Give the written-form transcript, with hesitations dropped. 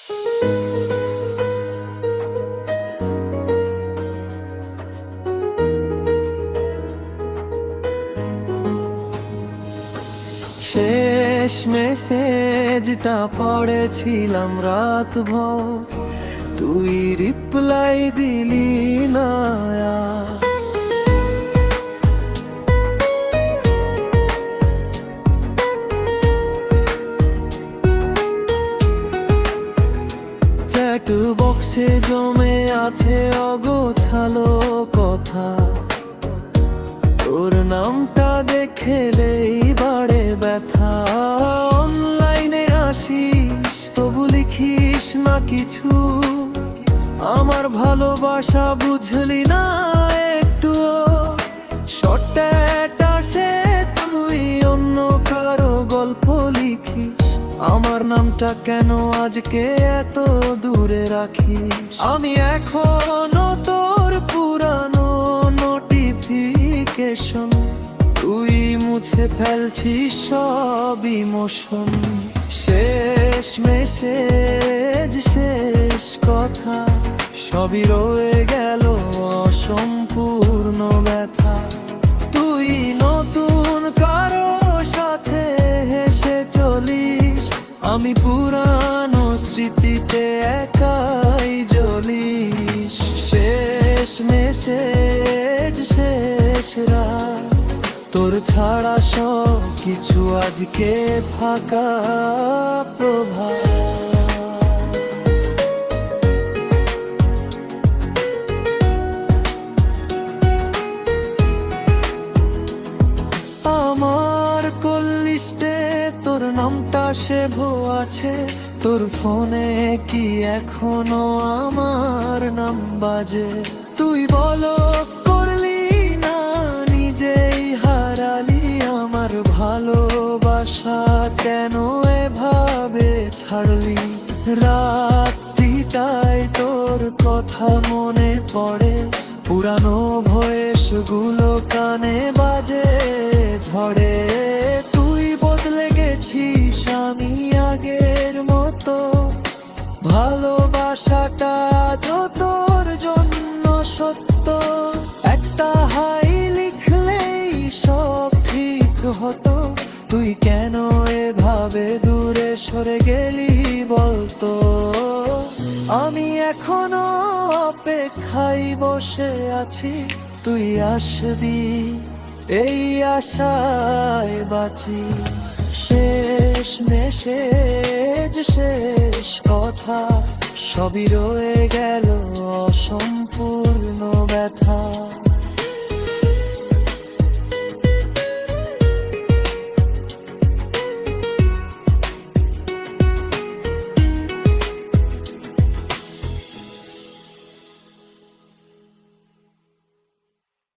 শেষ মেসেজটা পড়েছিলাম রাত ভর, তুই রিপ্লাই দিলি না। চ্যাট বক্সে জমে আছে অগোছালো কথা, তোর নামটা দেখলেই বাড়ে ব্যথা। অনলাইনে আসিস তবু লিখিস না কিছু, আমার ভালোবাসা বুঝলি না একটুও। স্ট্যাটাসে তুই অন্য কারো গল্প লিখিস, আমার নামটা কেন আজকে এত দূরে রাখিস? আমি এখনো তোর পুরানো নোটিফিকেশন, তুই মুছে ফেলছিস সব ইমোশন। শেষ মেসেজ, শেষ কথা, সবই রয়ে গেল অসম্পূর্ণ ব্যথা। তুই নতুন কারো সাথে হেসে চলিস, আমি পুরানো স্মৃতিতে একাই জ্বলিস। শেষ মেসেজ, শেষ রাত, তোর ছাড়া সব কিছু আজকে ফাঁকা প্রভাত। আমার কল লিস্টে তোর নামটা সেভ আছে, তোর ফোনে কি এখনো আমার নাম বাজে? তুই বলো করলি না, নিজেই হারালি আমার ভালোবাসা, কেন এভাবে ছাড়লি? রাত্রিটায় তোর কথা মনে পড়ে, পুরানো ভয়েস গুলো কানে বাজে ঝড়ে। তুই বদলে গেছিস, আমি আগের মতো, ভালোবাসাটা আজও তোর জন্য সত্য। একটা হাই লিখলেই সব ঠিক হতো, তুই কেন এভাবে দূরে সরে গেলি বলতো? আমি এখনো অপেক্ষায় বসে আছি, তুই আসবি এই আশায় বাঁচি। শেষ মেসেজ, শেষ কথা, সবই রয়ে গেল অসম্পূর্ণ ব্যথা।